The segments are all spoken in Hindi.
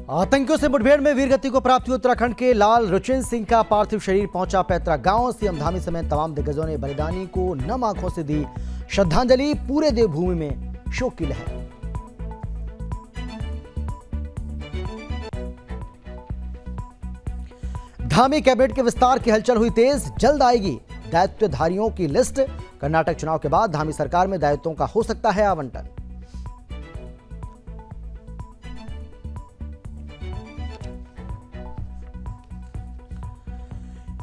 आतंकियों से मुठभेड़ में वीरगति को प्राप्त हुई उत्तराखंड के लाल रुचिन सिंह का पार्थिव शरीर पहुंचा पैतृक गांव। सीएम धामी समेत तमाम दिग्गजों ने बलिदानी को नम आंखों से दी श्रद्धांजलि। पूरे देवभूमि में शोक की लहर। धामी कैबिनेट के विस्तार की हलचल हुई तेज। जल्द आएगी दायित्वधारियों की लिस्ट। कर्नाटक चुनाव के बाद धामी सरकार में दायित्वों का हो सकता है आवंटन।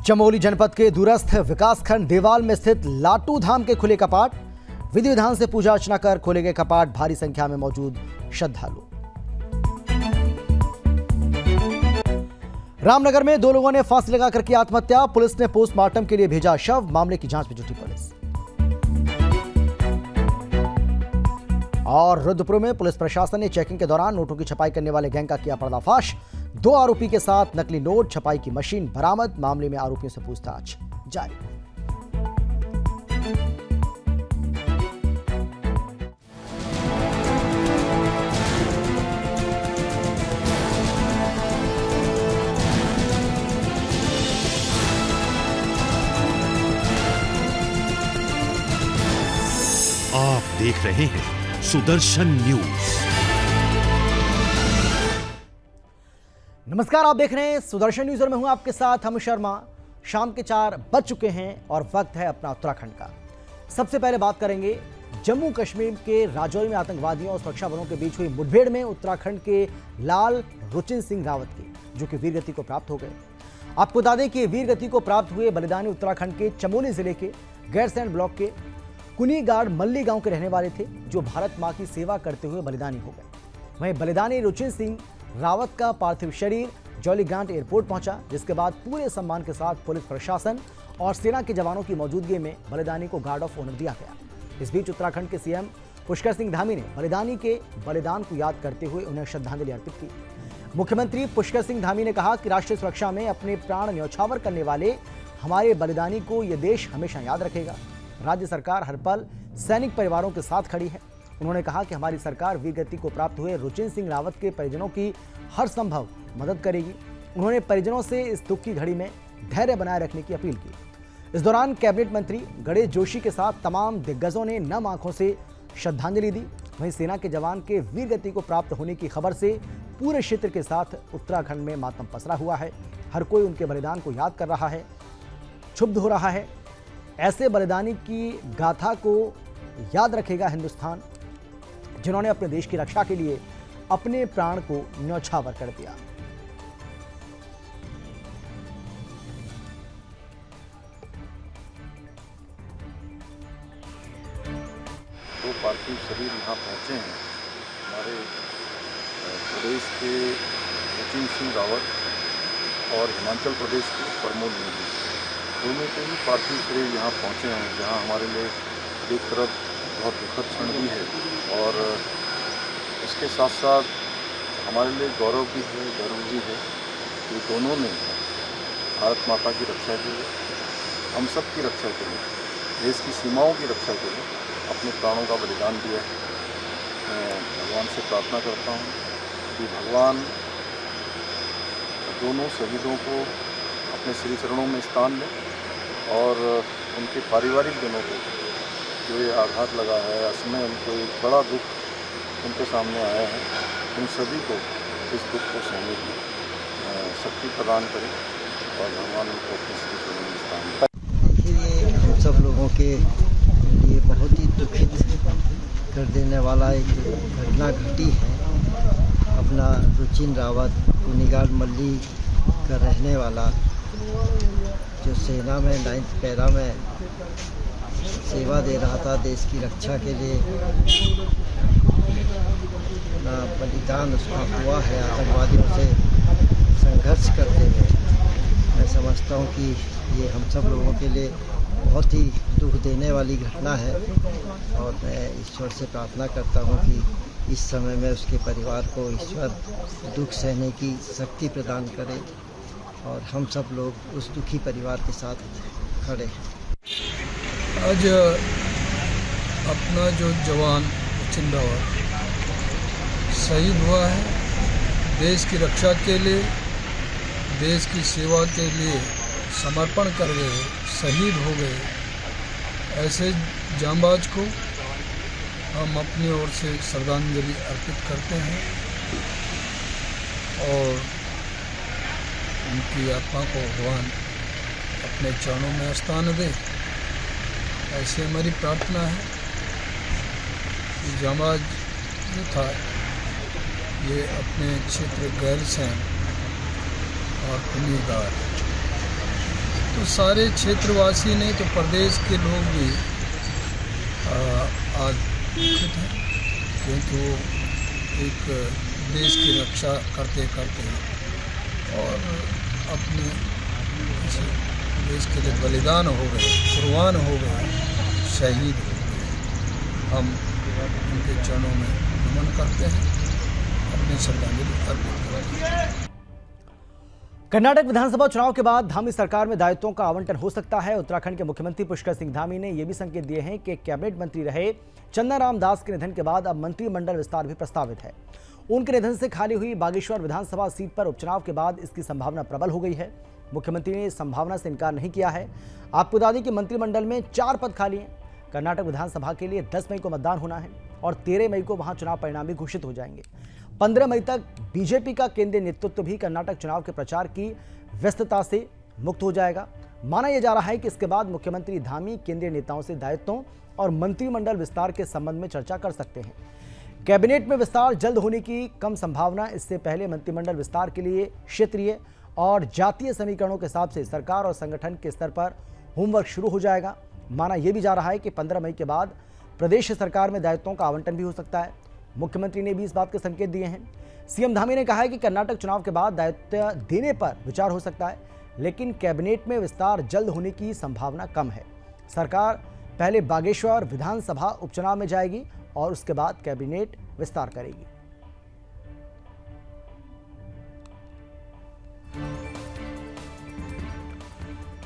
चमोली जनपद के दूरस्थ विकासखंड देवाल में स्थित लाटू धाम के खुले कपाट। विधि विधान से पूजा अर्चना कर खोले गए कपाट। भारी संख्या में मौजूद श्रद्धालु। रामनगर में 2 लोगों ने फांसी लगाकर की आत्महत्या। पुलिस ने पोस्टमार्टम के लिए भेजा शव। मामले की जांच में जुटी पुलिस। और रुद्रपुर में पुलिस प्रशासन ने चेकिंग के दौरान नोटों की छपाई करने वाले गैंग का किया पर्दाफाश। 2 आरोपी के साथ नकली नोट छपाई की मशीन बरामद। मामले में आरोपियों से पूछताछ जारी। आप देख रहे हैं सुदर्शन न्यूज। नमस्कार, आप देख रहे हैं सुदर्शन न्यूज और मैं हूं आपके साथ हम शर्मा। शाम के 4 बज चुके हैं और वक्त है अपना उत्तराखंड का। सबसे पहले बात करेंगे जम्मू कश्मीर के राजौरी में आतंकवादियों और सुरक्षा बलों के बीच हुई मुठभेड़ में उत्तराखंड के लाल रुचिन सिंह रावत की, जो कि वीरगति को प्राप्त हो गए। आपको बता दें कि वीरगति को प्राप्त हुए बलिदानी उत्तराखंड के चमोली जिले के गैरसैंण ब्लॉक के कुनीगाड़ मल्ली गांव के रहने वाले थे, जो भारत मां की सेवा करते हुए बलिदानी हो गए। वहीं बलिदानी रुचिन सिंह रावत का पार्थिव शरीर जॉली ग्रांट एयरपोर्ट पहुंचा, जिसके बाद पूरे सम्मान के साथ पुलिस प्रशासन और सेना के जवानों की मौजूदगी में बलिदानी को गार्ड ऑफ ऑनर दिया गया। इस बीच उत्तराखंड के सीएम पुष्कर सिंह धामी ने बलिदानी के बलिदान को याद करते हुए उन्हें श्रद्धांजलि अर्पित की। मुख्यमंत्री पुष्कर सिंह धामी ने कहा कि राष्ट्रीय सुरक्षा में अपने प्राण न्यौछावर करने वाले हमारे बलिदानी को यह देश हमेशा याद रखेगा। राज्य सरकार हर पल सैनिक परिवारों के साथ खड़ी है। उन्होंने कहा कि हमारी सरकार वीरगति को प्राप्त हुए रुचिन सिंह रावत के परिजनों की हर संभव मदद करेगी। उन्होंने परिजनों से इस दुख की घड़ी में धैर्य बनाए रखने की अपील की। इस दौरान कैबिनेट मंत्री गणेश जोशी के साथ तमाम दिग्गजों ने नम आंखों से श्रद्धांजलि दी। वहीं सेना के जवान के वीरगति को प्राप्त होने की खबर से पूरे क्षेत्र के साथ उत्तराखंड में मातम पसरा हुआ है। हर कोई उनके बलिदान को याद कर रहा है, क्षुब्ध हो रहा है। ऐसे बलिदानी की गाथा को याद रखेगा हिंदुस्तान, जिन्होंने अपने देश की रक्षा के लिए अपने प्राण को न्यौछावर कर दिया। दो पार्थिव शरीर यहाँ पहुँचे हैं। हमारे प्रदेश के रुचिन सिंह रावत और हिमाचल प्रदेश के प्रमोद मोदी, दोनों के ही पार्थिव शरीर यहाँ पहुँचे हैं, जहाँ हमारे लिए एक तरफ बहुत दुखद क्षण भी है और इसके साथ साथ हमारे लिए गौरव भी है, गर्व भी है कि दोनों ने भारत माता की रक्षा के लिए, हम सब की रक्षा के लिए, देश की सीमाओं की रक्षा के लिए अपने प्राणों का बलिदान दिया है। मैं भगवान से प्रार्थना करता हूँ कि भगवान दोनों शहीदों को अपने श्री चरणों में स्थान दें और उनके पारिवारिक जनों को जो ये आघात लगा है, इसमें उनको एक बड़ा दुख उनके सामने आया है, उन सभी को इस दुख को सहने की शक्ति प्रदान करें और भगवान उनको अपने श्री चरणों में स्थान दें। देखिए, ये हम सब लोगों के लिए बहुत ही दुखित कर देने वाला एक घटना घटी है। अपना रुचिन रावत कुनीगाड़ मल्ली का रहने वाला, जो सेना में 9th पैरा में सेवा दे रहा था, देश की रक्षा के लिए अपना बलिदान उसका हुआ है आतंकवादियों से संघर्ष करते हुए। मैं समझता हूँ कि ये हम सब लोगों के लिए बहुत ही दुख देने वाली घटना है और मैं ईश्वर से प्रार्थना करता हूँ कि इस समय में उसके परिवार को ईश्वर दुख सहने की शक्ति प्रदान करे और हम सब लोग उस दुखी परिवार के साथ खड़े हैं। आज अपना जो जवान रुचिन रावत शहीद हुआ है, देश की रक्षा के लिए, देश की सेवा के लिए समर्पण कर गए, शहीद हो गए, ऐसे जांबाज को हम अपनी ओर से श्रद्धांजलि अर्पित करते हैं और उनकी आत्मा को भगवान अपने चरणों में स्थान दे, ऐसे हमारी प्रार्थना है। जांबाज जो था ये अपने क्षेत्र गैरसैंण और कुन्नीदार, तो सारे क्षेत्रवासी ने, तो प्रदेश के लोग भी आज दुखित हैं, क्योंकि वो एक देश की रक्षा करते करते और अपने देश के लिए बलिदान हो गए, कुर्बान हो गए, शहीद हो गए। हम उनके चरणों में नमन करते हैं, अपनी श्रद्धांजलि अर्पित करते हैं। कर्नाटक विधानसभा चुनाव के बाद धामी सरकार में दायित्वों का आवंटन हो सकता है। उत्तराखंड के मुख्यमंत्री पुष्कर सिंह धामी ने यह भी संकेत दिए हैं कि कैबिनेट मंत्री रहे चन्नाराम दास के निधन के बाद अब मंत्रिमंडल विस्तार भी प्रस्तावित है। उनके निधन से खाली हुई बागेश्वर विधानसभा सीट पर उपचुनाव के बाद इसकी संभावना प्रबल हो गई है। मुख्यमंत्री ने इस संभावना से इनकार नहीं किया है। आपको बता दें कि मंत्रिमंडल में 4 पद खाली हैं। कर्नाटक विधानसभा के लिए 10 मई को मतदान होना है और 13 मई को वहां चुनाव परिणाम भी घोषित हो जाएंगे। 15 मई तक बीजेपी का केंद्रीय नेतृत्व भी कर्नाटक चुनाव के प्रचार की व्यस्तता से मुक्त हो जाएगा। माना यह जा रहा है कि इसके बाद मुख्यमंत्री धामी केंद्रीय नेताओं से दायित्वों और मंत्रिमंडल विस्तार के संबंध में चर्चा कर सकते हैं। कैबिनेट में विस्तार जल्द होने की कम संभावना। इससे पहले मंत्रिमंडल विस्तार के लिए क्षेत्रीय और जातीय समीकरणों के हिसाब से सरकार और संगठन के स्तर पर होमवर्क शुरू हो जाएगा। माना यह भी जा रहा है कि 15 मई के बाद प्रदेश सरकार में दायित्वों का आवंटन भी हो सकता है। मुख्यमंत्री ने भी इस बात के संकेत दिए हैं। सीएम धामी ने कहा है कि कर्नाटक चुनाव के बाद दायित्व देने पर विचार हो सकता है, लेकिन कैबिनेट में विस्तार जल्द होने की संभावना कम है। सरकार पहले बागेश्वर विधानसभा उपचुनाव में जाएगी और उसके बाद कैबिनेट विस्तार करेगी।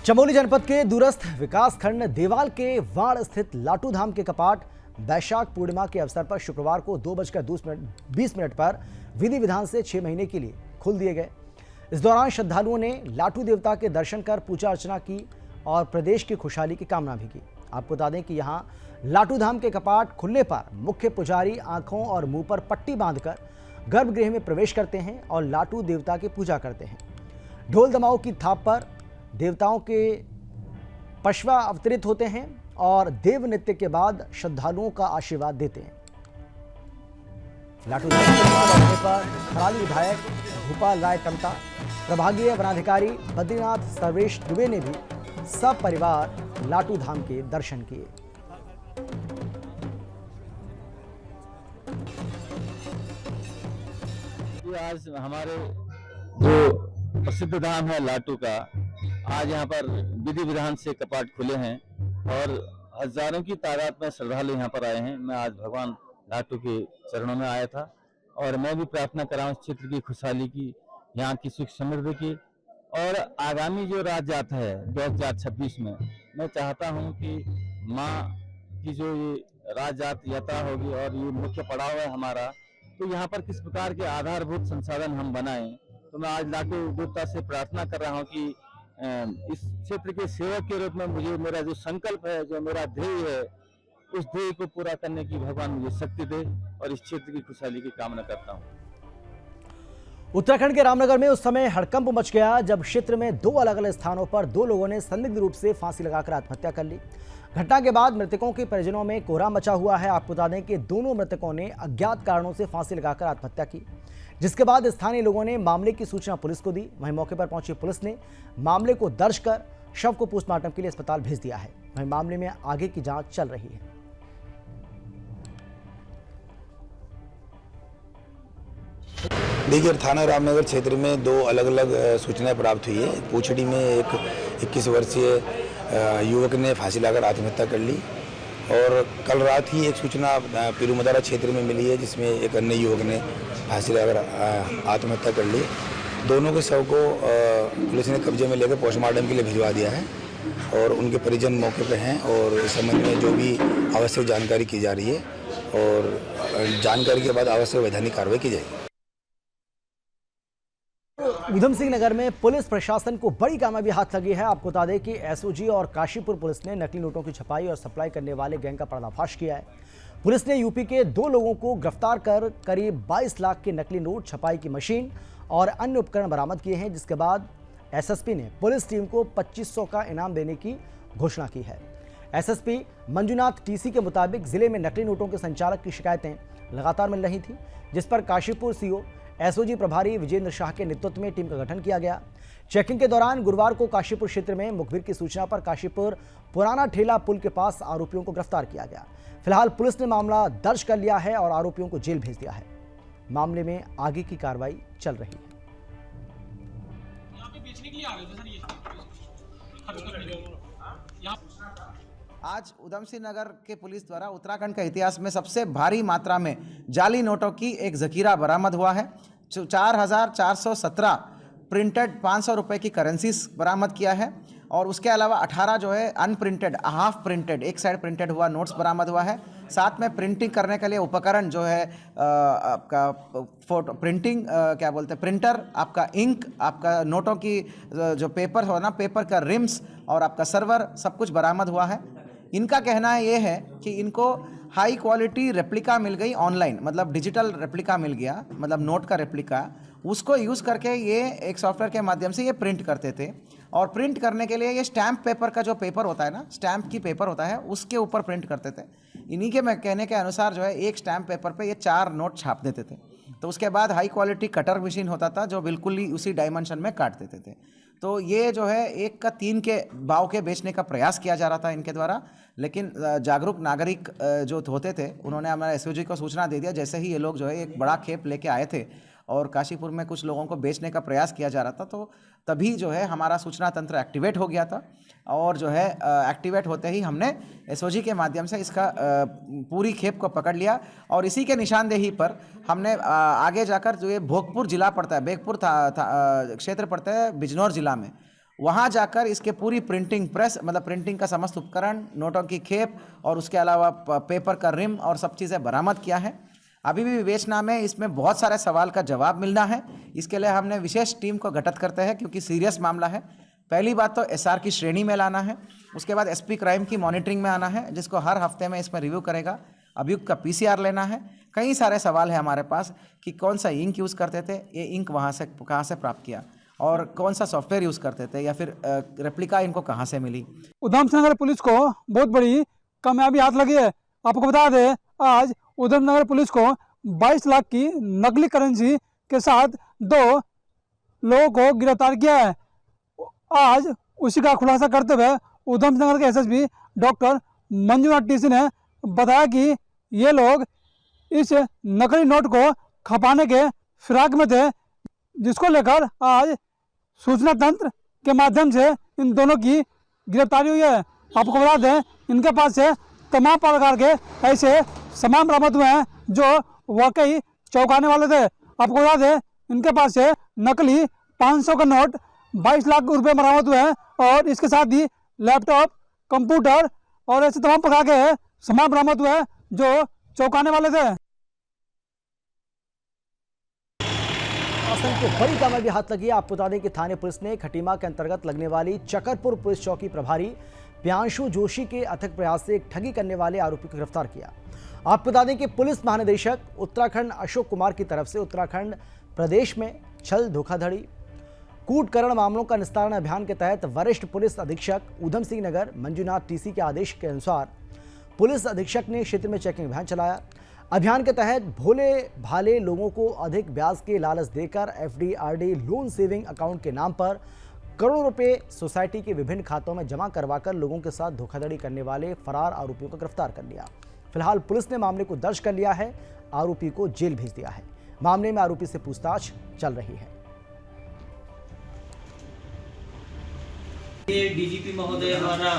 चमोली जनपद के दूरस्थ विकासखंड देवाल के वाड़ स्थित लाटू धाम के कपाट वैशाख पूर्णिमा के अवसर पर शुक्रवार को 2:20 पर विधि विधान से 6 महीने के लिए खोल दिए गए। इस दौरान श्रद्धालुओं ने लाटू देवता के दर्शन कर पूजा अर्चना की और प्रदेश की खुशहाली की कामना भी की। आपको बता दें कि यहाँ लाटू धाम के कपाट खुलने पर मुख्य पुजारी आंखों और मुंह पर पट्टी बांधकर गर्भगृह में प्रवेश करते हैं और लाटू देवता की पूजा करते हैं। ढोल दमाओं की थाप पर देवताओं के पशवा अवतरित होते हैं और देव नृत्य के बाद श्रद्धालुओं का आशीर्वाद देते हैं। लाटू धाम के अवसर पर खराली विधायक भूपाल राय टमटा, प्रभागीय वनाधिकारी बद्रीनाथ सर्वेश दुबे ने भी सब परिवार लाटू धाम के दर्शन किए। आज हमारे जो प्रसिद्ध धाम है लाटू का, आज यहाँ पर विधि विधान से कपाट खुले हैं और हजारों की तादाद में श्रद्धालु यहाँ पर आए हैं। मैं आज भगवान लाटू के चरणों में आया था और मैं भी प्रार्थना कर रहा हूँ इस क्षेत्र की खुशहाली की, यहाँ की सुख समृद्धि की, और आगामी जो राज यात्रा है 2026 में मैं चाहता हूँ कि माँ की जो ये राज यात्रा होगी और ये मुख्य पड़ाव है हमारा, तो यहाँ पर किस प्रकार के आधारभूत संसाधन हम बनाएं। तो मैं आज लाटू देवता से प्रार्थना कर रहा हूँ कि इस क्षेत्र के सेवक के रूप में मुझे मेरा जो संकल्प है, जो मेरा ध्येय है, उस ध्येय को पूरा करने की भगवान मुझे शक्ति दे और इस क्षेत्र की खुशहाली की कामना करता हूँ। उत्तराखंड के रामनगर में उस समय हड़कंप मच गया जब क्षेत्र में 2 अलग-अलग स्थानों पर 2 लोगों ने संदिग्ध रूप से फांसी लगाकर आत्महत्या कर ली। घटना के बाद मृतकों के परिजनों में कोहराम मचा हुआ है। आपको बता दें कि दोनों मृतकों ने अज्ञात कारणों से फांसी लगाकर आत्महत्या की, जिसके बाद स्थानीय लोगों ने मामले की सूचना पुलिस को दी। वहीं मौके पर पहुंची पुलिस ने मामले को दर्ज कर शव को पोस्टमार्टम के लिए अस्पताल भेज दिया है। वहीं मामले में आगे की जांच चल रही है। देखिए, थाना रामनगर क्षेत्र में 2 अलग अलग सूचनाएं प्राप्त हुई है। पूछड़ी में एक 21 वर्षीय युवक ने फांसी लगाकर आत्महत्या कर ली और कल रात ही एक सूचना पीरूमदारा क्षेत्र में मिली है जिसमें एक अन्य युवक ने फांसी लगाकर आत्महत्या कर ली। दोनों के शव को पुलिस ने कब्जे में लेकर पोस्टमार्टम के लिए भिजवा दिया है और उनके परिजन मौके पर हैं और इस संबंध में जो भी आवश्यक जानकारी की जा रही है और जानकारी के बाद आवश्यक वैधानिक कार्रवाई की जाएगी। ऊधम सिंह नगर में पुलिस प्रशासन को बड़ी कामयाबी हाथ लगी है। आपको बता दें कि एसओजी और काशीपुर पुलिस ने नकली नोटों की छपाई और सप्लाई करने वाले गैंग का पर्दाफाश किया है। पुलिस ने यूपी के 2 लोगों को गिरफ्तार कर करीब 22 लाख के नकली नोट, छपाई की मशीन और अन्य उपकरण बरामद किए हैं, जिसके बाद एसएसपी ने पुलिस टीम को 2500 का इनाम देने की घोषणा की है। एसएसपी मंजुनाथ टीसी के मुताबिक जिले में नकली नोटों के संचालक की शिकायतें लगातार मिल रही थी, जिस पर काशीपुर सीओ एसओजी प्रभारी विजेंद्र शाह के नेतृत्व में टीम का गठन किया गया। चेकिंग के दौरान गुरुवार को काशीपुर क्षेत्र में मुखबिर की सूचना पर काशीपुर पुराना ठेला पुल के पास आरोपियों को गिरफ्तार किया गया। फिलहाल पुलिस ने मामला दर्ज कर लिया है और आरोपियों को जेल भेज दिया है। मामले में आगे की कार्रवाई चल रही है। आज ऊधम सिंह नगर के पुलिस द्वारा उत्तराखंड के इतिहास में सबसे भारी मात्रा में जाली नोटों की एक जखीरा बरामद हुआ है। 4417 प्रिंटेड 500 रुपये की करेंसीज बरामद किया है और उसके अलावा 18 जो है अनप्रिंटेड, हाफ प्रिंटेड, एक साइड प्रिंटेड हुआ नोट्स बरामद हुआ है। साथ में प्रिंटिंग करने के लिए उपकरण जो है आपका फोटो प्रिंटिंग क्या बोलते हैं, प्रिंटर, आपका इंक, आपका नोटों की जो पेपर हो ना, पेपर का रिम्स और आपका सर्वर, सब कुछ बरामद हुआ है। इनका कहना ये है कि इनको हाई क्वालिटी रेप्लिका मिल गई ऑनलाइन, मतलब डिजिटल रेप्लिका मिल गया, मतलब नोट का रेप्लिका, उसको यूज़ करके ये एक सॉफ्टवेयर के माध्यम से ये प्रिंट करते थे और प्रिंट करने के लिए ये स्टैम्प पेपर का जो पेपर होता है ना, स्टैम्प की पेपर होता है, उसके ऊपर प्रिंट करते थे। इन्हीं के कहने के अनुसार जो है एक स्टैम्प पेपर पे ये 4 नोट छाप देते थे। तो उसके बाद हाई क्वालिटी कटर मशीन होता था जो बिल्कुल ही उसी डायमेंशन में काट देते थे। तो ये जो है 1 का 3 के भाव के बेचने का प्रयास किया जा रहा था इनके द्वारा, लेकिन जागरूक नागरिक जो होते थे उन्होंने हमारे एसओजी को सूचना दे दिया। जैसे ही ये लोग जो है एक बड़ा खेप लेके आए थे और काशीपुर में कुछ लोगों को बेचने का प्रयास किया जा रहा था, तो तभी जो है हमारा सूचना तंत्र एक्टिवेट हो गया था और जो है एक्टिवेट होते ही हमने एसओजी के माध्यम से इसका पूरी खेप को पकड़ लिया और इसी के निशानदेही पर हमने आगे जाकर जो ये भोगपुर जिला पड़ता है, बेगपुर क्षेत्र पड़ता है बिजनौर जिला में, वहाँ जाकर इसके पूरी प्रिंटिंग प्रेस, मतलब प्रिंटिंग का समस्त उपकरण, नोटों की खेप और उसके अलावा पेपर का रिम और सब चीज़ें बरामद किया है। अभी भी विवेचना में इसमें बहुत सारे सवाल का जवाब मिलना है। इसके लिए हमने विशेष टीम को गठित करते हैं क्योंकि सीरियस मामला है। पहली बात तो एसआर की श्रेणी में लाना है, उसके बाद एसपी क्राइम की मॉनिटरिंग में आना है, जिसको हर हफ्ते में इसमें रिव्यू करेगा। अभियुक्त का पीसीआर लेना है। कई सारे सवाल है हमारे पास कि कौन सा इंक यूज़ करते थे, ये इंक वहाँ से कहाँ से प्राप्त किया, और कौन सा सॉफ्टवेयर यूज़ करते थे, या फिर रेप्लिका इनको कहाँ से मिली। ऊधम सिंह नगर पुलिस को बहुत बड़ी कामयाबी हाथ लगी है। आपको बता दें, आज ऊधम नगर पुलिस को 22 लाख की नकली करेंसी के साथ 2 लोगों को गिरफ्तार किया है। आज उसी का खुलासा करते हुए ऊधम सिंह नगर के एसएसपी डॉक्टर मंजुनाथ टीसी ने बताया कि ये लोग इस नकली नोट को खपाने के फिराक में थे, जिसको लेकर आज सूचना तंत्र के माध्यम से इन दोनों की गिरफ्तारी हुई है। आपको बता दें, इनके पास से तमाम प्रकार के ऐसे सामान बरामद हुए हैं जो वाकई चौंकाने वाले थे। आपको बता दें, इनके पास से नकली 500 का नोट 22 लाख रुपए बरामद हुए हैं और इसके साथ ही लैपटॉप, कंप्यूटर और ऐसे तमाम प्रकार के सामान बरामद हुए हैं जो चौंकाने वाले थे। शासन को बड़ी कामयाबी हाथ लगी है। आपको बता दें कि थाने पुलिस ने खटीमा के अंतर्गत लगने वाली चकरपुर पुलिस चौकी प्रभारी प्रियांशु जोशी के अथक प्रयास से एक ठगी करने वाले आरोपी को गिरफ्तार किया। आपको बता दें कि पुलिस महानिदेशक उत्तराखंड अशोक कुमार की तरफ से उत्तराखंड प्रदेश में छल, धोखाधड़ी, कूटकरण मामलों का निस्तारण अभियान के तहत वरिष्ठ पुलिस अधीक्षक ऊधम सिंह नगर मंजुनाथ टीसी के आदेश के अनुसार पुलिस अधीक्षक ने क्षेत्र में चेकिंग अभियान चलाया। अभियान के तहत भोले भाले लोगों को अधिक ब्याज के लालच देकर FD, RD, loan saving account के नाम पर करोड़ों रुपए सोसाइटी के विभिन्न खातों में जमा करवाकर लोगों के साथ धोखाधड़ी करने वाले फरार आरोपियों को गिरफ्तार कर लिया। फिलहाल पुलिस ने मामले को दर्ज कर लिया है, आरोपी को जेल भेज दिया है। मामले में आरोपी से पूछताछ चल रही है। ये डीजीपी महोदय द्वारा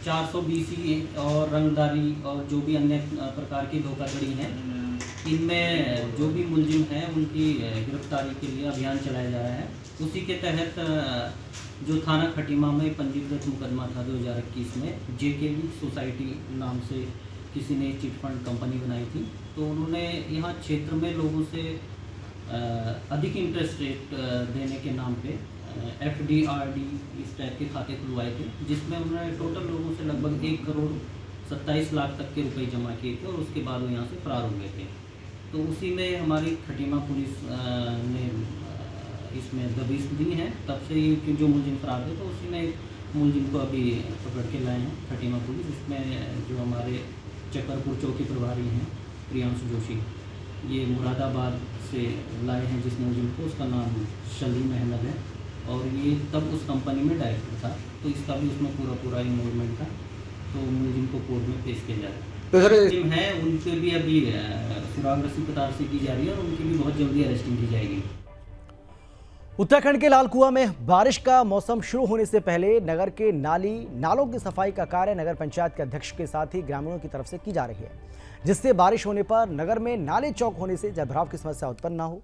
420 और रंगदारी और जो भी अन्य प्रकार की धोखाधड़ी हैं, इनमें जो भी मुलजिम हैं उनकी गिरफ्तारी के लिए अभियान चलाया जा रहा है। उसी के तहत जो थाना खटीमा में पंजीकृत मुकदमा था 2021 में, जेकेवी सोसाइटी नाम से किसी ने चिट फंड कंपनी बनाई थी, तो उन्होंने यहाँ क्षेत्र में लोगों से अधिक इंटरेस्ट रेट देने के नाम पे FD RD इस टाइप के खाते खुलवाए थे, जिसमें उन्होंने टोटल लोगों से लगभग 1,27,00,000 तक के रुपए जमा किए थे और उसके बाद वो यहाँ से फरार हो गए थे। तो उसी में हमारी खटीमा पुलिस ने इसमें दबिश दी है। तब से ये जो मुलजिम फरार थे तो उसी में एक मुलजिम को अभी पकड़ के लाए हैं खटीमा पुलिस। इसमें जो हमारे चक्करपुर चौकी प्रभारी हैं प्रियांशु जोशी, ये मुरादाबाद से लाए हैं जिस मुलजिम को, उसका नाम सलीम अहमद है और ये तब उस कंपनी में डायरेक्टर था, तो इसका भी उसमें पूरा इन्वॉल्वमेंट था। तो मुलजिम को कोर्ट में पेश किया जा रहा है। तो सर मुलजिम है उनके भी अभी सुराग रस्सी कतार से की जा रही है और उनकी भी बहुत जल्दी अरेस्टिंग की जाएगी। उत्तराखंड के लालकुआं में बारिश का मौसम शुरू होने से पहले नगर के नालों की सफाई का कार्य नगर पंचायत के अध्यक्ष के साथ ही ग्रामीणों की तरफ से की जा रही है, जिससे बारिश होने पर नगर में नाले चौक होने से जलभराव की समस्या उत्पन्न न हो।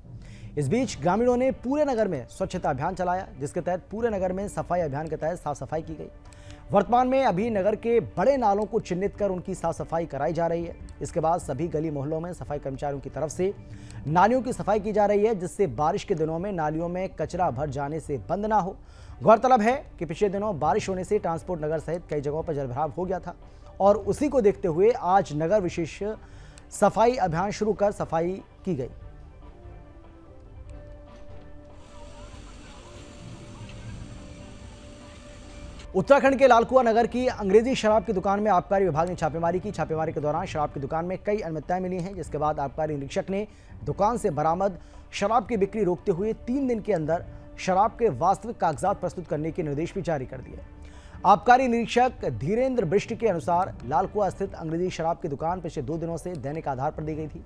इस बीच ग्रामीणों ने पूरे नगर में स्वच्छता अभियान चलाया, जिसके तहत पूरे नगर में सफाई अभियान के तहत साफ सफाई की गई। वर्तमान में अभी नगर के बड़े नालों को चिन्हित कर उनकी साफ सफाई कराई जा रही है। इसके बाद सभी गली मोहल्लों में सफाई कर्मचारियों की तरफ से नालियों की सफाई की जा रही है, जिससे बारिश के दिनों में नालियों में कचरा भर जाने से बंद ना हो। गौरतलब है कि पिछले दिनों बारिश होने से ट्रांसपोर्ट नगर सहित कई जगहों पर जलभराव हो गया था और उसी को देखते हुए आज नगर विशेष सफाई अभियान शुरू कर सफाई की गई। उत्तराखंड के लालकुआं नगर की अंग्रेजी शराब की दुकान में आबकारी विभाग ने छापेमारी की। छापेमारी के दौरान शराब की दुकान में कई अनियमितताएं मिली हैं, जिसके बाद आबकारी निरीक्षक ने दुकान से बरामद शराब की बिक्री रोकते हुए 3 दिन के अंदर शराब के वास्तविक कागजात प्रस्तुत करने के निर्देश भी जारी कर दिए। आबकारी निरीक्षक धीरेन्द्र बिष्ट के अनुसार लालकुआं स्थित अंग्रेजी शराब की दुकान पिछले 2 दिनों से दैनिक आधार पर दी गई थी।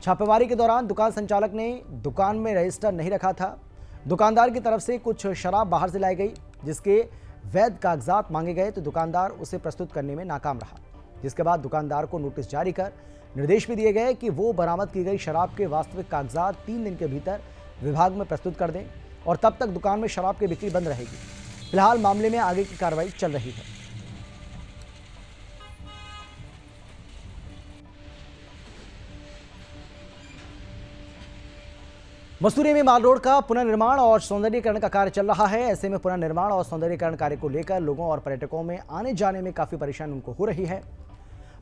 छापेमारी के दौरान दुकान संचालक ने दुकान में रजिस्टर नहीं रखा था। दुकानदार की तरफ से कुछ शराब बाहर से लाई गई, जिसके वैध कागजात मांगे गए तो दुकानदार उसे प्रस्तुत करने में नाकाम रहा, जिसके बाद दुकानदार को नोटिस जारी कर निर्देश भी दिए गए कि वो बरामद की गई शराब के वास्तविक कागजात 3 दिन के भीतर विभाग में प्रस्तुत कर दें और तब तक दुकान में शराब की बिक्री बंद रहेगी। फिलहाल मामले में आगे की कार्रवाई चल रही है। मसूरी में माल रोड का पुनर्निर्माण और सौंदर्यीकरण का कार्य चल रहा है। ऐसे में पुनर्निर्माण और सौंदर्यीकरण कार्य को लेकर लोगों और पर्यटकों में आने जाने में काफी परेशानी उनको हो रही है।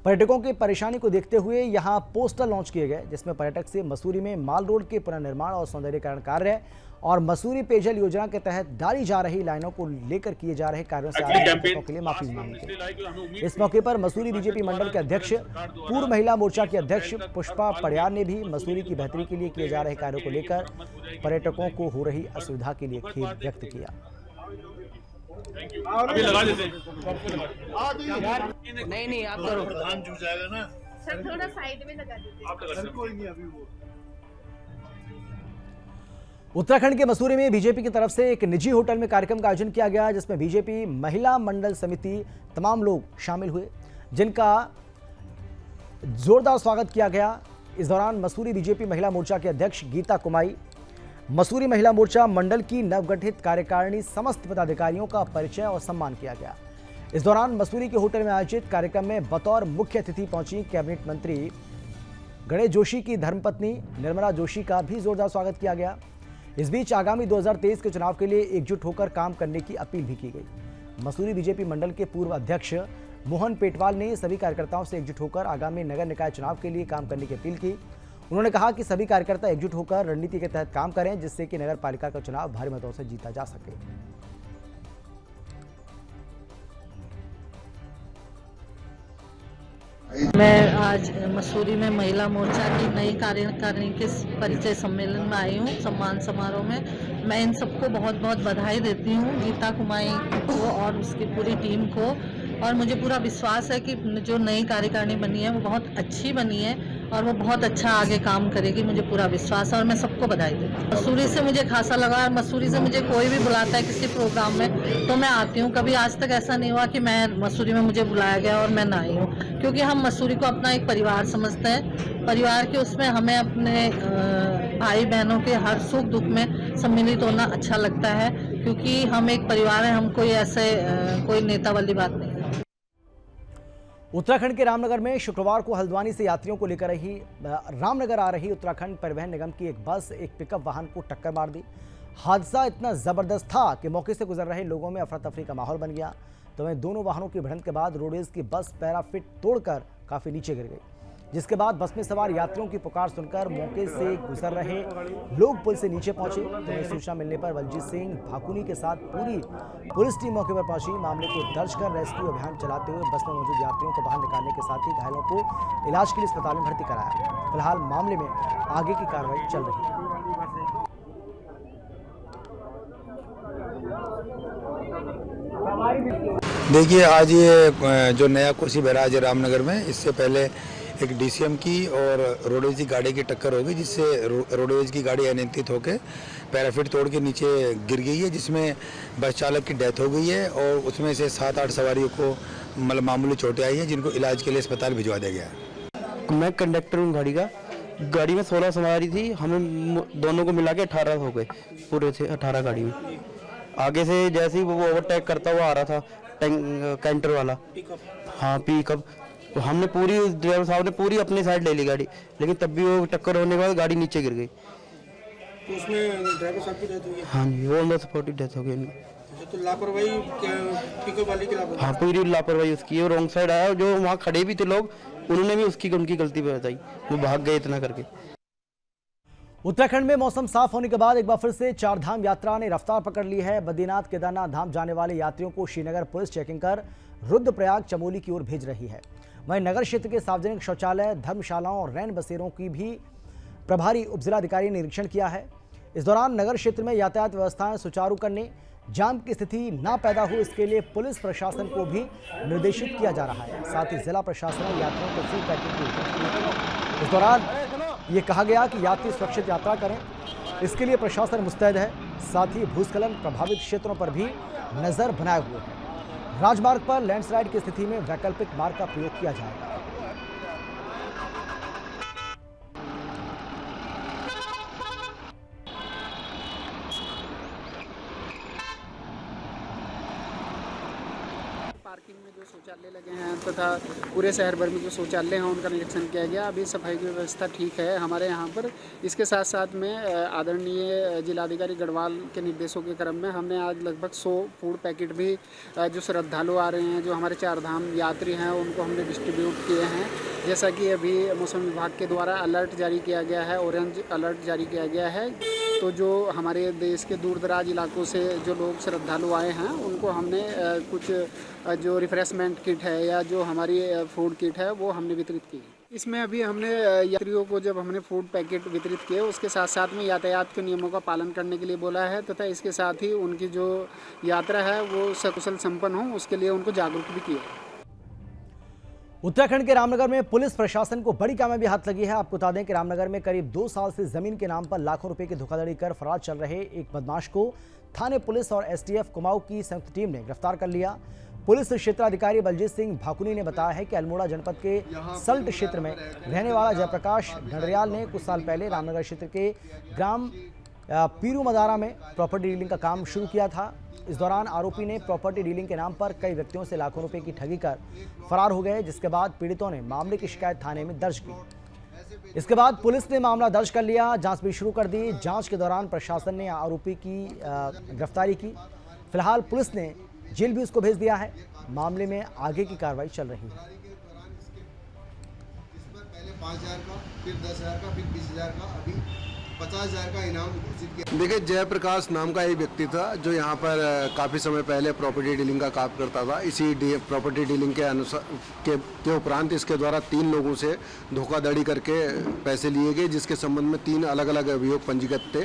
पर्यटकों की परेशानी को देखते हुए यहां पोस्टर लॉन्च किए गए, जिसमें पर्यटक से मसूरी में माल रोड के पुनर्निर्माण और सौंदर्यीकरण कार्य और मसूरी पेयजल योजना के तहत डाली जा रही लाइनों को लेकर किए जा रहे कार्यों से पर्यटकों के लिए माफी मांगी गई। इस मौके पर मसूरी बीजेपी मंडल के अध्यक्ष, पूर्व महिला मोर्चा की अध्यक्ष पुष्पा पड़यार ने भी मसूरी की बेहतरी के लिए किए जा रहे कार्यों को लेकर पर्यटकों को हो रही असुविधा के लिए खेद व्यक्त किया। अभी लगा देते हैं। नहीं आप करो, धान चूस जाएगा ना सर थोड़ा साइड में लगा दीजिए। उत्तराखंड के मसूरी में बीजेपी की तरफ से एक निजी होटल में कार्यक्रम का आयोजन किया गया, जिसमें बीजेपी महिला मंडल समिति तमाम लोग शामिल हुए, जिनका जोरदार स्वागत किया गया। इस दौरान मसूरी बीजेपी महिला मोर्चा के अध्यक्ष गीता कुमाई, मसूरी महिला मोर्चा मंडल की नवगठित कार्यकारिणी समस्त पदाधिकारियों का परिचय और सम्मान किया गया। इस दौरान मसूरी के होटल में आयोजित कार्यक्रम में बतौर मुख्य अतिथि पहुंची कैबिनेट मंत्री गणेश जोशी की धर्मपत्नी निर्मला जोशी का भी जोरदार स्वागत किया गया। इस बीच आगामी 2023 के चुनाव के लिए एकजुट होकर काम करने की अपील भी की गई। मसूरी बीजेपी मंडल के पूर्व अध्यक्ष मोहन पेटवाल ने सभी कार्यकर्ताओं से एकजुट होकर आगामी नगर निकाय चुनाव के लिए काम करने की अपील की। उन्होंने कहा कि सभी कार्यकर्ता एकजुट होकर रणनीति के तहत काम करें, जिससे कि नगर पालिका का चुनाव भारी मतों से जीता जा सके। मैं आज मसूरी में महिला मोर्चा की नई कार्यकारिणी के परिचय सम्मेलन में आई हूँ, सम्मान समारोह में। मैं इन सबको बहुत बहुत बधाई देती हूँ, गीता कुमाई को और उसकी पूरी टीम को, और मुझे पूरा विश्वास है कि जो नई कार्यकारिणी बनी है वो बहुत अच्छी बनी है और वो बहुत अच्छा आगे काम करेगी, मुझे पूरा विश्वास है और मैं सबको बधाई देती हूँ। मसूरी से मुझे खासा लगा, मसूरी से मुझे कोई भी बुलाता है किसी प्रोग्राम में तो मैं आती हूँ। कभी आज तक ऐसा नहीं हुआ कि मैं मसूरी में मुझे बुलाया गया और मैं ना आई हूँ, क्योंकि हम मसूरी को अपना एक परिवार समझते हैं। परिवार के उसमें हमें अपने भाई बहनों के हर सुख दुख में सम्मिलित होना अच्छा लगता है, क्योंकि हम एक परिवार हैं, हम कोई ऐसे कोई नेता वाली बात नहीं है। उत्तराखंड के रामनगर में शुक्रवार को हल्द्वानी से यात्रियों को लेकर रामनगर आ रही उत्तराखंड परिवहन निगम की एक बस एक पिकअप वाहन को टक्कर मार दी। हादसा इतना जबरदस्त था कि मौके से गुजर रहे लोगों में अफरा तफरी का माहौल बन गया। तो वहीं दोनों वाहनों की भिड़ंत के बाद रोडवेज की बस पैराफिट तोड़कर काफी नीचे गिर गई, जिसके बाद बस में सवार यात्रियों की पुकार सुनकर मौके से गुजर रहे लोग पुल से नीचे पहुंचे। तो सूचना मिलने पर बलजीत सिंह भाकुनी के साथ पूरी पुलिस टीम मौके पर पहुंची। मामले को दर्ज कर रेस्क्यू अभियान चलाते हुए बस में मौजूद यात्रियों को बाहर निकालने के साथ ही घायलों को इलाज के लिए अस्पताल में भर्ती कराया। फिलहाल मामले में आगे की कार्रवाई चल रही है। देखिए, आज ये जो नया कोसी बैराज है रामनगर में, इससे पहले एक डीसीएम की और रोडवेज की गाड़ी की टक्कर हो गई, जिससे रोडवेज की गाड़ी अनियंत्रित होकर पैराफिट तोड़ के नीचे गिर गई है, जिसमें बस चालक की डेथ हो गई है और उसमें से 7-8 सवारियों को मतलब मामूली चोटें आई हैं, जिनको इलाज के लिए अस्पताल भिजवा दिया गया है। मैं कंडक्टर हूँ गाड़ी का। गाड़ी में 16 सवारी थी, हमें दोनों को मिला के 18 हो गए, पूरे थे 18 गाड़ी में। आगे से जैसे ही वो ओवरटेक करता हुआ आ रहा था कैंटर वाला, हाँ पिकअप, तो हमने पूरी, ड्राइवर साहब ने पूरी अपनी साइड ले ली गाड़ी, लेकिन तब भी वो टक्कर होने के बाद गाड़ी नीचे गिर गई। तो उसमें ड्राइवर साहब की डेथ हो गई? हाँ जी, वो on the spot he death हो गई उनकी। तो लापरवाही पिकअप वाले की लापरवाही? हाँ, पूरी लापरवाही उसकी। वो रॉन्ग साइड आया, जो वहाँ खड़े भी थे लोग, उन्होंने भी उनकी गलती बताई, वो भाग गए इतना करके। उत्तराखंड में मौसम साफ होने के बाद एक बार फिर से चारधाम यात्रा ने रफ्तार पकड़ ली है। बद्रीनाथ केदारनाथ धाम जाने वाले यात्रियों को श्रीनगर पुलिस चेकिंग कर रुद्रप्रयाग चमोली की ओर भेज रही है। वहीं नगर क्षेत्र के सार्वजनिक शौचालय, धर्मशालाओं और रैन बसेरों की भी प्रभारी उपजिलाधिकारी ने निरीक्षण किया है। इस दौरान नगर क्षेत्र में यातायात व्यवस्थाएं सुचारू करने, जाम की स्थिति न पैदा हो, इसके लिए पुलिस प्रशासन को भी निर्देशित किया जा रहा है। साथ ही जिला प्रशासन ने यात्रियों को फूड पैकेट की। इस दौरान ये कहा गया कि यात्री सुरक्षित यात्रा करें, इसके लिए प्रशासन मुस्तैद है। साथ ही भूस्खलन प्रभावित क्षेत्रों पर भी नजर बनाए हुए है। राजमार्ग पर लैंडस्लाइड की स्थिति में वैकल्पिक मार्ग का प्रयोग किया जाएगा। पार्किंग में जो शौचालय लगे हैं तथा पूरे शहर भर में जो शौचालय हैं उनका निरीक्षण किया गया। अभी सफाई की व्यवस्था ठीक है हमारे यहाँ पर। इसके साथ साथ में आदरणीय जिलाधिकारी गढ़वाल के निर्देशों के क्रम में हमने आज लगभग 100 फूड पैकेट भी जो श्रद्धालु आ रहे हैं, जो हमारे चारधाम यात्री हैं, उनको हमने डिस्ट्रीब्यूट किए हैं। जैसा कि अभी मौसम विभाग के द्वारा अलर्ट जारी किया गया है, ऑरेंज अलर्ट जारी किया गया है, तो जो हमारे देश के दूर दराज इलाकों से जो लोग श्रद्धालु आए हैं उनको हमने कुछ जो रिफ्रेशमेंट किट है या जो हमारी फूड किट है वो हमने वितरित की। इसमें अभी हमने यात्रियों को जब हमने फूड पैकेट वितरित किए, उसके साथ साथ में यातायात के नियमों का पालन करने के लिए बोला है तथा इसके साथ ही उनकी जो यात्रा है वो सकुशल संपन्न हो, उसके लिए उनको जागरूक भी किया। उत्तराखंड के रामनगर में पुलिस प्रशासन को बड़ी कामयाबी हाथ लगी है। आपको बता दें कि रामनगर में करीब 2 साल से जमीन के नाम पर लाखों रुपए की धोखाधड़ी कर फरार चल रहे एक बदमाश को थाने पुलिस और एसटीएफ कुमाऊं की संयुक्त टीम ने गिरफ्तार कर लिया। पुलिस क्षेत्राधिकारी बलजीत सिंह भाकुनी ने बताया है कि अल्मोड़ा जनपद के सल्ट क्षेत्र में रहने वाला जयप्रकाश ढंडरियाल ने कुछ साल पहले रामनगर क्षेत्र के ग्राम पीरू मदारा में प्रॉपर्टी डीलिंग का काम शुरू किया था। इस दौरान आरोपी ने प्रॉपर्टी डीलिंग के नाम पर कई व्यक्तियों से लाखों रुपए की ठगी कर फरार हो गए, जिसके बाद पीड़ितों ने मामले की शिकायत थाने में दर्ज की। इसके बाद पुलिस ने मामला दर्ज कर लिया, जांच भी शुरू कर दी। जांच के दौरान प्रशासन ने आरोपी की गिरफ्तारी की। फिलहाल पुलिस ने जेल भी उसको भेज दिया है। मामले में आगे की कार्रवाई चल रही है। पहले 5,000 का, फिर 10,000 का, फिर 20,000 का, अभी 50,000 का इनाम घोषित किया। देखिए, जयप्रकाश नाम का एक व्यक्ति था जो यहाँ पर काफ़ी समय पहले प्रॉपर्टी डीलिंग का काम करता था। इसी प्रॉपर्टी डीलिंग के अनुसार के उपरांत इसके द्वारा 3 लोगों से धोखाधड़ी करके पैसे लिए गए, जिसके संबंध में 3 अलग अलग अभियोग पंजीकृत थे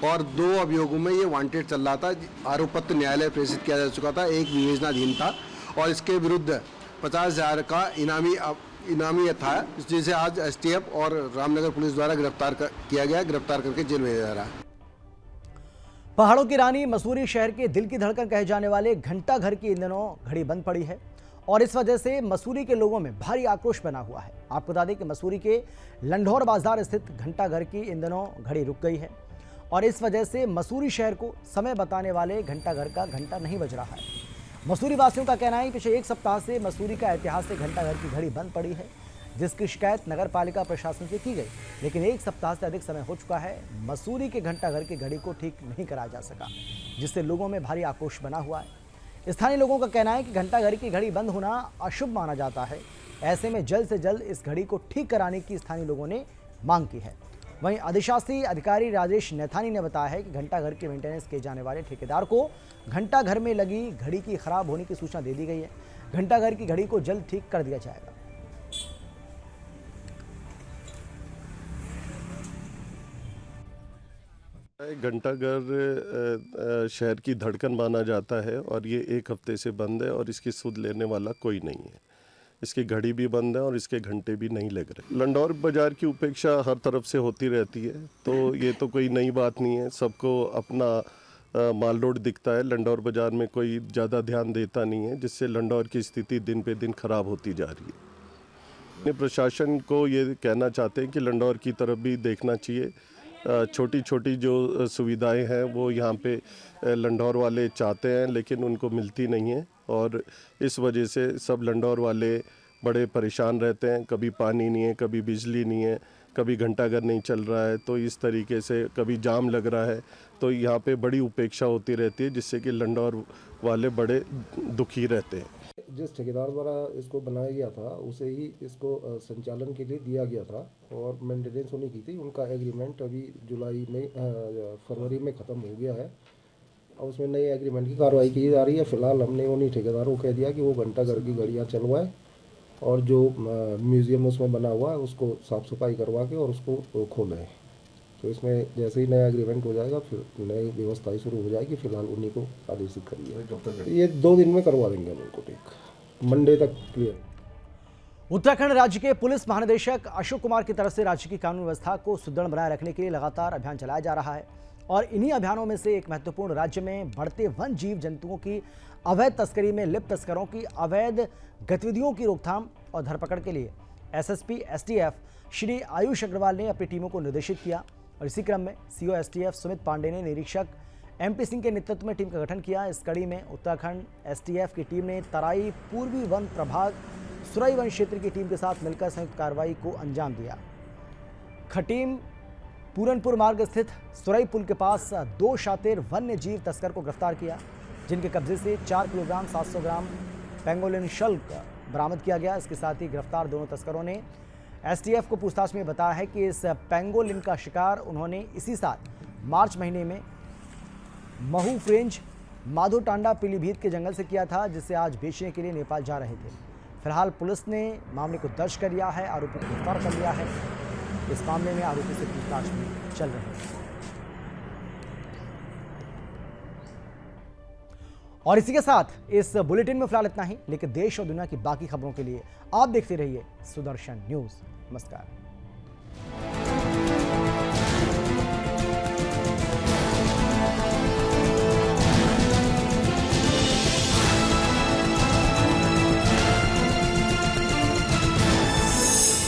और 2 अभियोगों में ये वांटेड चल रहा था। आरोप पत्र न्यायालय प्रेषित किया जा चुका था, एक विवेचनाधीन था और इसके विरुद्ध 50,000 का इनामी था, जिसे आज एसटीएफ और रामनगर पुलिस द्वारा गिरफ्तार किया गया। गिरफ्तार करके जेल भेजा जा रहा है। पहाड़ों की रानी मसूरी शहर के दिल की धड़कन कहे जाने वाले घंटा घर की इन दिनों घड़ी बंद पड़ी है और इस वजह से मसूरी के लोगों में भारी आक्रोश बना हुआ है। आपको बता दें कि मसूरी के लंढौर बाजार स्थित घंटा घर की इन दिनों घड़ी रुक गई है और इस वजह से मसूरी शहर को समय बताने वाले घंटा घर का घंटा नहीं बज रहा है। मसूरी वासियों का कहना है कि पिछले एक सप्ताह से मसूरी का ऐतिहासिक घंटाघर की घड़ी बंद पड़ी है, जिसकी शिकायत नगर पालिका प्रशासन से की गई, लेकिन एक सप्ताह से अधिक समय हो चुका है। मसूरी के घंटाघर की घड़ी को ठीक नहीं कराया जा सका, जिससे लोगों में भारी आक्रोश बना हुआ है। स्थानीय लोगों का कहना है कि घंटाघर की घड़ी बंद होना अशुभ माना जाता है। ऐसे में जल्द से जल्द इस घड़ी को ठीक कराने की स्थानीय लोगों ने मांग की है। वहीं अधिशासी अधिकारी राजेश नैथानी ने बताया है कि घंटाघर की मेंटेनेंस किए जाने वाले ठेकेदार को घंटाघर में लगी घड़ी की खराब होने की सूचना दे दी गई है। घंटाघर की घड़ी को जल्द ठीक कर दिया जाएगा। घंटाघर शहर की धड़कन माना जाता है और ये एक हफ्ते से बंद है और इसकी सुध लेने वाला कोई नहीं है। इसकी घड़ी भी बंद है और इसके घंटे भी नहीं लग रहे। लंडौर बाजार की उपेक्षा हर तरफ से होती रहती है, तो ये तो कोई नई बात नहीं है। सबको अपना माल रोड दिखता है। लंडौर बाजार में कोई ज़्यादा ध्यान देता नहीं है, जिससे लंडौर की स्थिति दिन पे दिन खराब होती जा रही है। प्रशासन को ये कहना चाहते हैं कि लंडौर की तरफ भी देखना चाहिए। छोटी छोटी जो सुविधाएं हैं वो यहाँ पे लंडौर वाले चाहते हैं, लेकिन उनको मिलती नहीं है और इस वजह से सब लंडौर वाले बड़े परेशान रहते हैं। कभी पानी नहीं है, कभी बिजली नहीं है, कभी घंटाघर नहीं चल रहा है, तो इस तरीके से कभी जाम लग रहा है, तो यहाँ पे बड़ी उपेक्षा होती रहती है, जिससे कि लंडौर वाले बड़े दुखी रहते हैं। जिस ठेकेदार द्वारा इसको बनाया गया था उसे ही इसको संचालन के लिए दिया गया था और मेंटेनेंस होने की थी। उनका एग्रीमेंट अभी फरवरी में ख़त्म हो गया है और उसमें नए एग्रीमेंट की कार्रवाई की जा रही है। फिलहाल हमने उन्हीं ठेकेदारों को कह दिया कि वो घंटाघर की घड़ियाँ चलवाएं और जो म्यूज़ियम उसमें बना हुआ है उसको साफ़ सफाई करवा के और उसको खोलें। तो इसमें जैसे ही नया एग्रीमेंट हो जाएगा फिर नई व्यवस्थाएं शुरू हो जाएगी। फिलहाल उन्हीं को आदेशित करिए। ये 2 दिन में करवा देंगे हम उनको ठीक, मंडे तक क्लियर। उत्तराखंड राज्य के पुलिस महानिदेशक अशोक कुमार की तरफ से राज्य की कानून व्यवस्था को सुदृढ़ बनाए रखने के लिए लगातार अभियान चलाया जा रहा है और इन्हीं अभियानों में से एक महत्वपूर्ण राज्य में बढ़ते वन जीव जंतुओं की अवैध तस्करी में लिप्त तस्करों की अवैध गतिविधियों की रोकथाम और धरपकड़ के लिए एसएसपी एसटीएफ श्री आयुष अग्रवाल ने अपनी टीमों को निर्देशित किया और इसी क्रम में सीओ एसटीएफ सुमित पांडे ने निरीक्षक एमपी सिंह के नेतृत्व में टीम का गठन किया। इस कड़ी में उत्तराखंड एसटीएफ की टीम ने तराई पूर्वी वन प्रभाग सुराई वन क्षेत्र की टीम के साथ मिलकर संयुक्त कार्रवाई को अंजाम दिया। खटीम पूरनपुर मार्ग स्थित सुराई पुल के पास 2 शातिर वन्य जीव तस्कर को गिरफ्तार किया, जिनके कब्जे से 4 किलोग्राम 700 ग्राम पेंगोलिन शल्क बरामद किया गया। इसके साथ ही गिरफ्तार दोनों तस्करों ने एसटीएफ को पूछताछ में बताया है कि इस पेंगोलिन का शिकार उन्होंने इसी साल मार्च महीने में महू फ्रेंज माधो टांडा पीलीभीत के जंगल से किया था, जिसे आज बेचने के लिए नेपाल जा रहे थे। फिलहाल पुलिस ने मामले को दर्ज कर लिया है, आरोपी को गिरफ्तार कर लिया है। इस मामले में आरोपी से पूछताछ भी चल रही है। और इसी के साथ इस बुलेटिन में फिलहाल इतना ही, लेकिन देश और दुनिया की बाकी खबरों के लिए आप देखते रहिए सुदर्शन न्यूज। नमस्कार।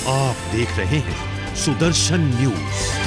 आप देख रहे हैं सुदर्शन न्यूज।